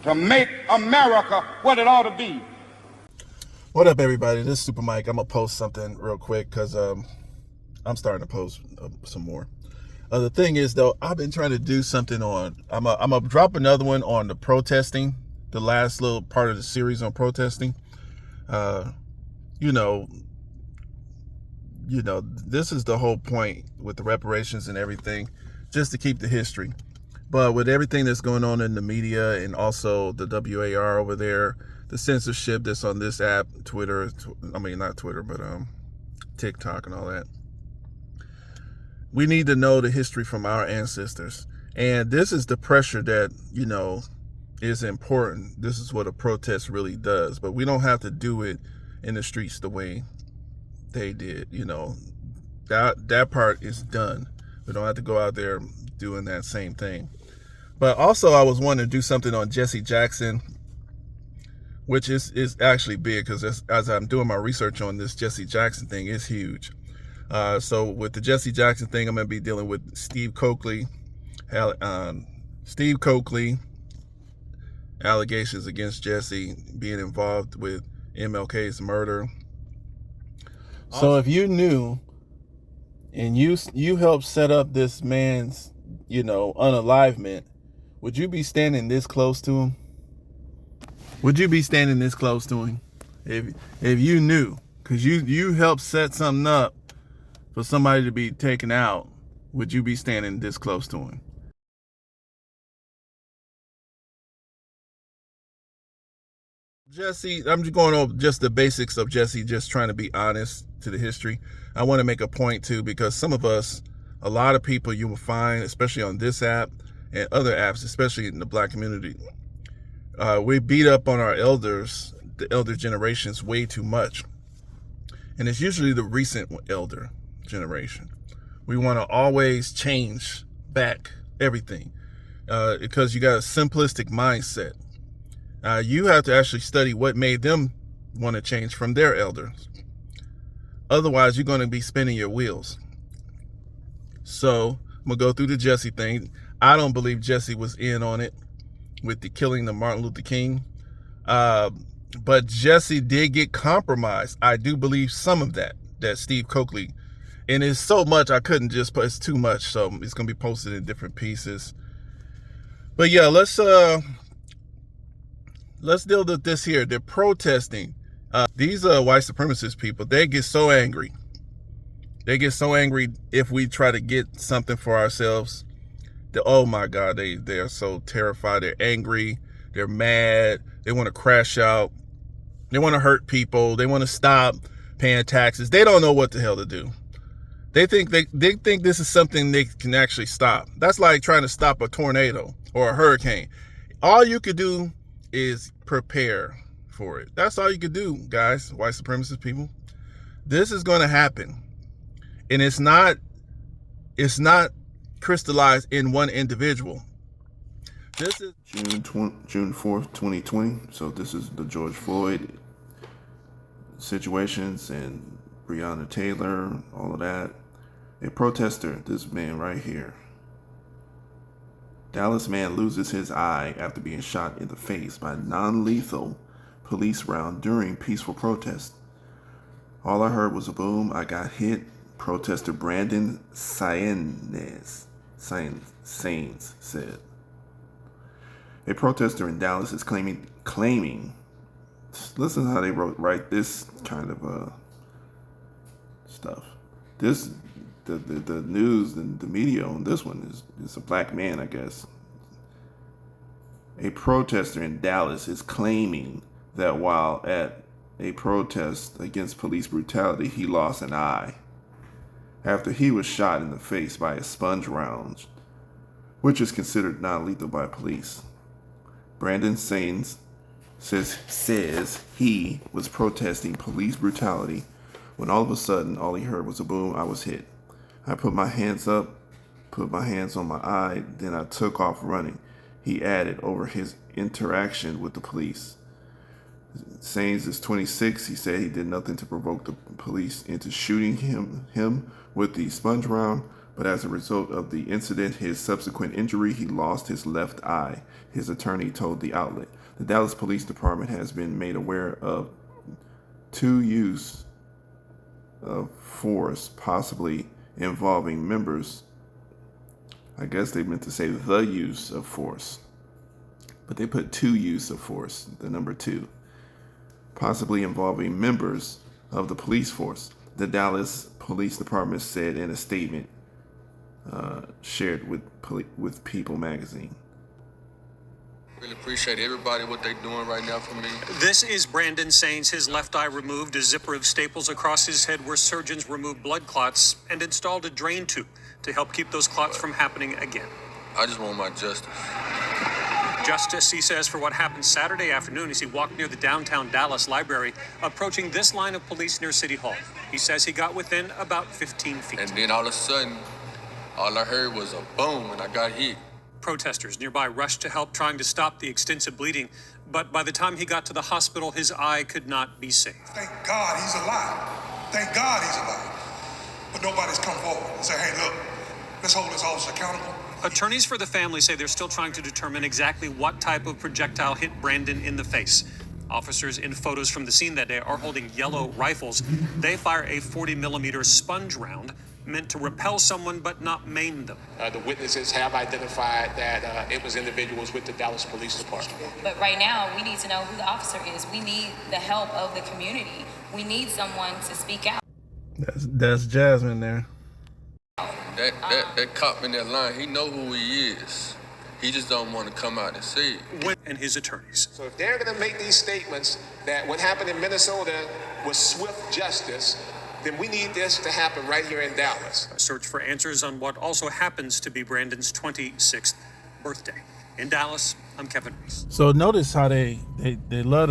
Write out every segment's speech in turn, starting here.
to make America what it ought to be. What up, everybody? This is Super Mike. I'm gonna post something real quick because I'm starting to post some more. The thing is, though, I've been trying to do something on. I'm gonna drop another one on the protesting. The last little part of the series on protesting. You know, this is the whole point with the reparations and everything, just to keep the history. But with everything that's going on in the media and also the WAR over there, the censorship that's on this app, Twitter, I mean, not Twitter, but TikTok and all that, we need to know the history from our ancestors. And this is the pressure that, is important. This is what a protest really does. But we don't have to do it in the streets the way they did. That part is done. We don't have to go out there doing that same thing. But also, I was wanting to do something on Jesse Jackson, which is actually big, because as I'm doing my research on this Jesse Jackson thing, it's huge. So with the Jesse Jackson thing, I'm going to be dealing with Steve Coakley, allegations against Jesse being involved with MLK's murder. So if you knew and you helped set up this man's, unalivement, would you be standing this close to him? Would you be standing this close to him if you knew? Because you helped set something up for somebody to be taken out. Would you be standing this close to him? Jesse, I'm just going over just the basics of Jesse, just trying to be honest to the history. I want to make a point too, because some of us, a lot of people you will find, especially on this app and other apps, especially in the Black community, we beat up on our elders, the elder generations, way too much. And it's usually the recent elder generation. We want to always change back everything because you got a simplistic mindset. You have to actually study what made them want to change from their elders. Otherwise, you're going to be spinning your wheels. So I'm going to go through the Jesse thing. I don't believe Jesse was in on it with the killing of Martin Luther King. But Jesse did get compromised. I do believe some of that Steve Coakley. And it's so much I couldn't just put, it's too much. So it's going to be posted in different pieces. But yeah, let's deal with this here. They're protesting. These white supremacist people, they get so angry. They get so angry if we try to get something for ourselves. Oh my God, they are so terrified. They're angry. They're mad. They want to crash out. They want to hurt people. They want to stop paying taxes. They don't know what the hell to do. They think this is something they can actually stop. That's like trying to stop a tornado or a hurricane. All you could do is prepare for it. That's all you could do, guys, white supremacist people. This is going to happen. And it's not crystallized in one individual. This is June 4th, 2020. So this is the George Floyd situations and Breonna Taylor, all of that. A protester, this man right here. Dallas man loses his eye after being shot in the face by non-lethal police round during peaceful protest. All I heard was a boom. I got hit. Protester Brandon Saenz said. A protester in Dallas is claiming. Listen to how they write this kind of stuff. The news and the media on this one is a black man, I guess. A protester in Dallas is claiming that while at a protest against police brutality, he lost an eye after he was shot in the face by a sponge round, which is considered non-lethal by police. Brandon Saenz says he was protesting police brutality when all of a sudden, all he heard was a boom. I was hit. I put my hands up, put my hands on my eye, then I took off running. He added over his interaction with the police. Saenz is 26. He said he did nothing to provoke the police into shooting him with the sponge round, but as a result of the incident, his subsequent injury, he lost his left eye, his attorney told the outlet. The Dallas Police Department has been made aware of 2 use of force, possibly involving members. I guess they meant to say the use of force, but they put 2 use of force, the number 2, possibly involving members of the police force. The Dallas Police Department said in a statement shared with People magazine. Really appreciate everybody, what they're doing right now for me. This is Brandon Saenz, his left eye removed, a zipper of staples across his head where surgeons removed blood clots and installed a drain tube to help keep those clots from happening again. I just want my justice. Justice, he says, for what happened Saturday afternoon as he walked near the downtown Dallas library, approaching this line of police near City Hall. He says he got within about 15 feet. And then all of a sudden, all I heard was a boom and I got hit. Protesters nearby rushed to help, trying to stop the extensive bleeding. But by the time he got to the hospital, his eye could not be saved. Thank God he's alive. Thank God he's alive. But nobody's come forward and say, hey, look, let's hold this officer accountable. Attorneys for the family say they're still trying to determine exactly what type of projectile hit Brandon in the face. Officers in photos from the scene that day are holding yellow rifles. They fire a 40-millimeter sponge round meant to repel someone but not maim them. The witnesses have identified that it was individuals with the Dallas Police Department. But right now, we need to know who the officer is. We need the help of the community. We need someone to speak out. That's Jasmine there. That cop in that line, he know who he is. He just don't want to come out and say it. And his attorneys. So if they're going to make these statements that what happened in Minnesota was swift justice, then we need this to happen right here in Dallas. A search for answers on what also happens to be Brandon's 26th birthday. In Dallas, I'm Kevin Reese. So notice how they love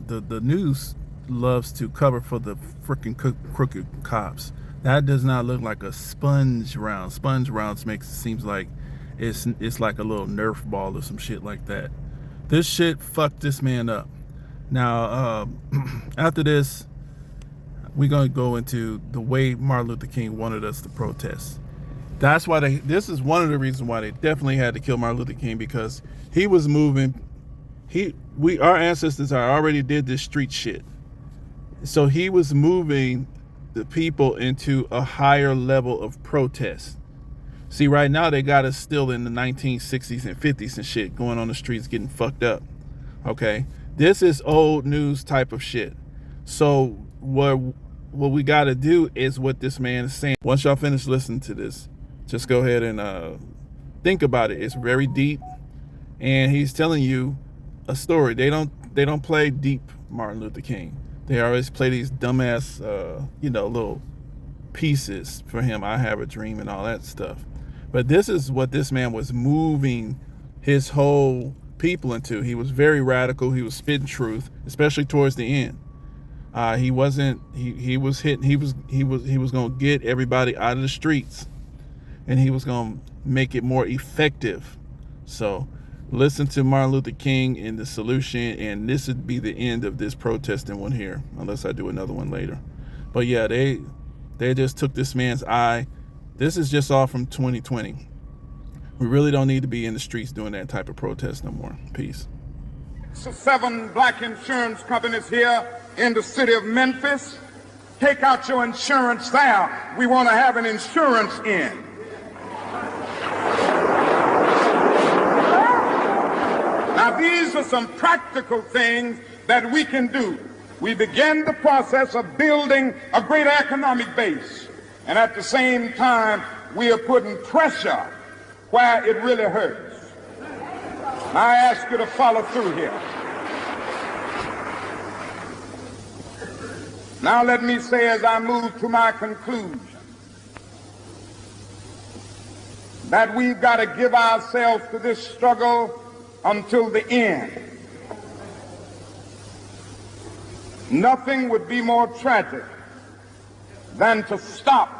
the news loves to cover for the freaking crooked cops. That does not look like a sponge round. Sponge rounds seems like it's like a little Nerf ball or some shit like that. This shit fucked this man up. Now, after this, we're going to go into the way Martin Luther King wanted us to protest. That's why this is one of the reasons why they definitely had to kill Martin Luther King, because he was moving. Our ancestors already did this street shit. So he was moving the people into a higher level of protest. See, right now they got us still in the 1960s and 50s and shit, going on the streets getting fucked up. Okay, this is old news type of shit. So what we got to do is what this man is saying. Once y'all finish listening to this, just go ahead and think about it. It's very deep, and he's telling you a story. They don't play deep Martin Luther King. They always play these dumbass, little pieces for him. I Have a Dream and all that stuff. But this is what this man was moving his whole people into. He was very radical. He was spitting truth, especially towards the end. He was going to get everybody out of the streets, and he was going to make it more effective. So listen to Martin Luther King and the solution, and this would be the end of this protesting one here, unless I do another one later. But yeah, they just took this man's eye. This is just all from 2020. We really don't need to be in the streets doing that type of protest no more. Peace. 7 black insurance companies here in the city of Memphis. Take out your insurance there. We want to have an insurance in. Now, these are some practical things that we can do. We begin the process of building a greater economic base. And at the same time, we are putting pressure where it really hurts. I ask you to follow through here. Now let me say, as I move to my conclusion, that we've got to give ourselves to this struggle until the end. Nothing would be more tragic than to stop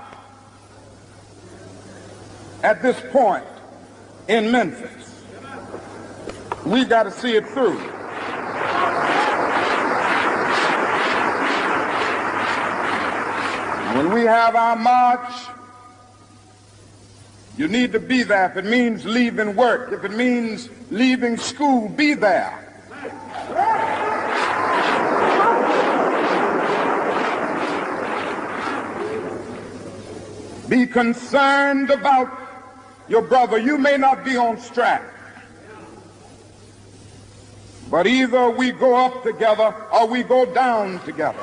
at this point in Memphis. We've got to see it through. When we have our march You need to be there. If it means leaving work, if it means leaving school, be there. Be concerned about your brother. You may not be on track, but either we go up together or we go down together.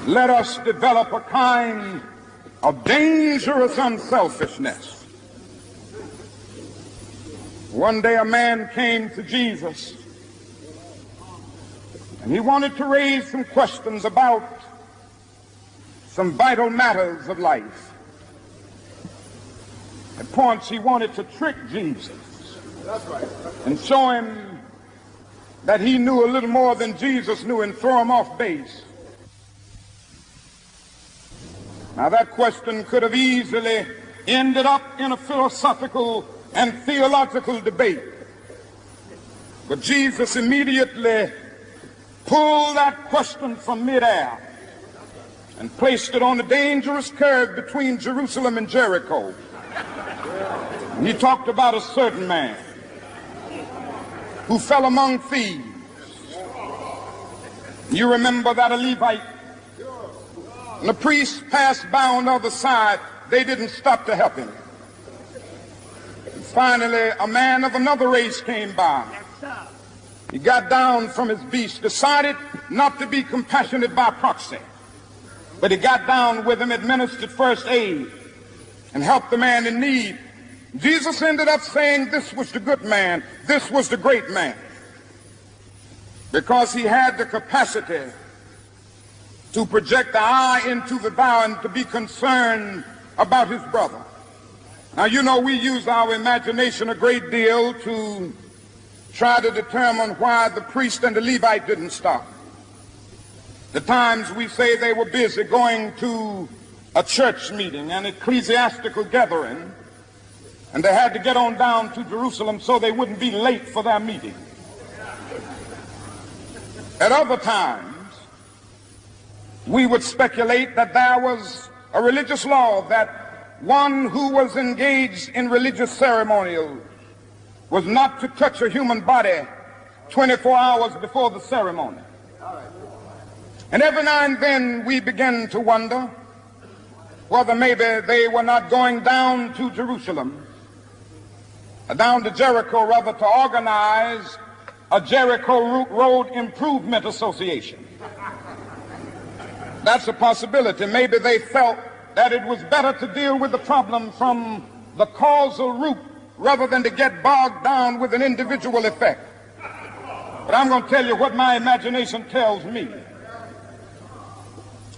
Let us develop a kind of dangerous unselfishness. One day a man came to Jesus, and he wanted to raise some questions about some vital matters of life. At points he wanted to trick Jesus and show him that he knew a little more than Jesus knew and throw him off base. Now that question could have easily ended up in a philosophical and theological debate. But Jesus immediately pulled that question from midair and placed it on the dangerous curve between Jerusalem and Jericho. And he talked about a certain man who fell among thieves. You remember that a Levite, and the priests passed by on the other side. They didn't stop to help him. And finally, a man of another race came by. He got down from his beast, decided not to be compassionate by proxy, but he got down with him, administered first aid, and helped the man in need. Jesus ended up saying this was the good man, this was the great man, because he had the capacity to project the eye into the thou and to be concerned about his brother. Now, you know, we use our imagination a great deal to try to determine why the priest and the Levite didn't stop. The times we say they were busy going to a church meeting, an ecclesiastical gathering, and they had to get on down to Jerusalem so they wouldn't be late for their meeting. At other times, we would speculate that there was a religious law that one who was engaged in religious ceremonial was not to touch a human body 24 hours before the ceremony. And every now and then we begin to wonder whether maybe they were not going down to Jerusalem, down to Jericho rather, to organize a Jericho Road Improvement Association. That's a possibility. Maybe they felt that it was better to deal with the problem from the causal root rather than to get bogged down with an individual effect. But I'm going to tell you what my imagination tells me.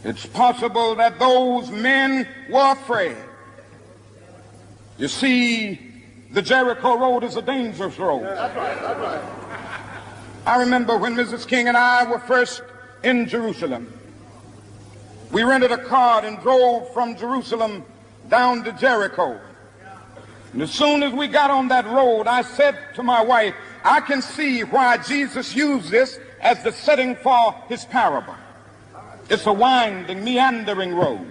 It's possible that those men were afraid. You see, the Jericho Road is a dangerous road. That's right. I remember when Mrs. King and I were first in Jerusalem. We rented a car and drove from Jerusalem down to Jericho. And as soon as we got on that road, I said to my wife, I can see why Jesus used this as the setting for his parable. It's a winding, meandering road.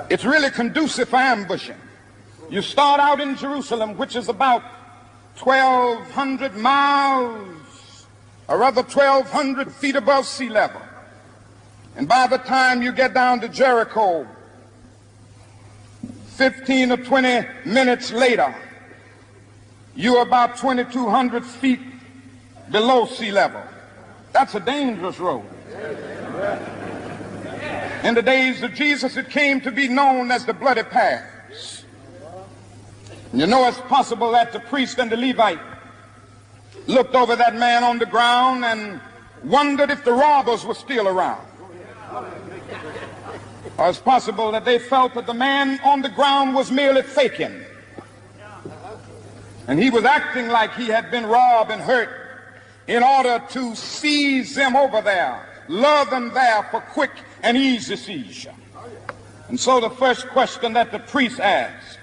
It's really conducive for ambushing. You start out in Jerusalem, which is about 1,200 miles, or rather 1,200 feet above sea level. And by the time you get down to Jericho, 15 or 20 minutes later, you're about 2,200 feet below sea level. That's a dangerous road. In the days of Jesus, it came to be known as the Bloody Pass. And you know, it's possible that the priest and the Levite looked over that man on the ground and wondered if the robbers were still around. Or it's possible that they felt that the man on the ground was merely faking, and he was acting like he had been robbed and hurt in order to seize them over there, lure them there for quick and easy seizure. And so the first question that the priest asked,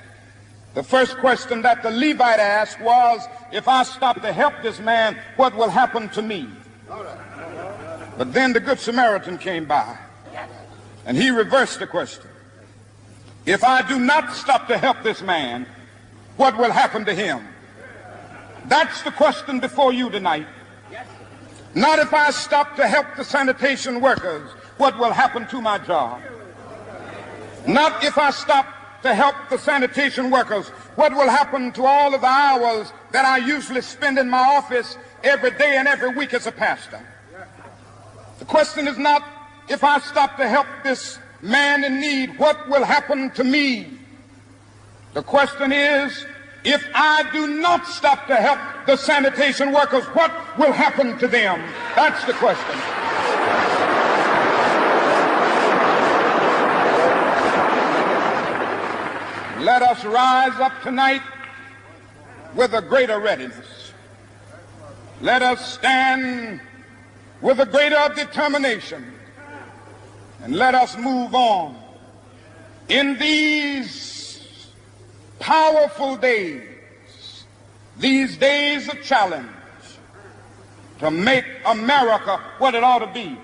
the first question that the Levite asked was, if I stop to help this man, what will happen to me? But then the Good Samaritan came by, and he reversed the question. If I do not stop to help this man, what will happen to him? That's the question before you tonight. Not if I stop to help the sanitation workers, what will happen to my job? Not if I stop to help the sanitation workers, what will happen to all of the hours that I usually spend in my office every day and every week as a pastor? The question is not if I stop to help this man in need, what will happen to me? The question is, if I do not stop to help the sanitation workers, what will happen to them? That's the question. Let us rise up tonight with a greater readiness. Let us stand with a greater determination. And let us move on in these powerful days, these days of challenge, to make America what it ought to be.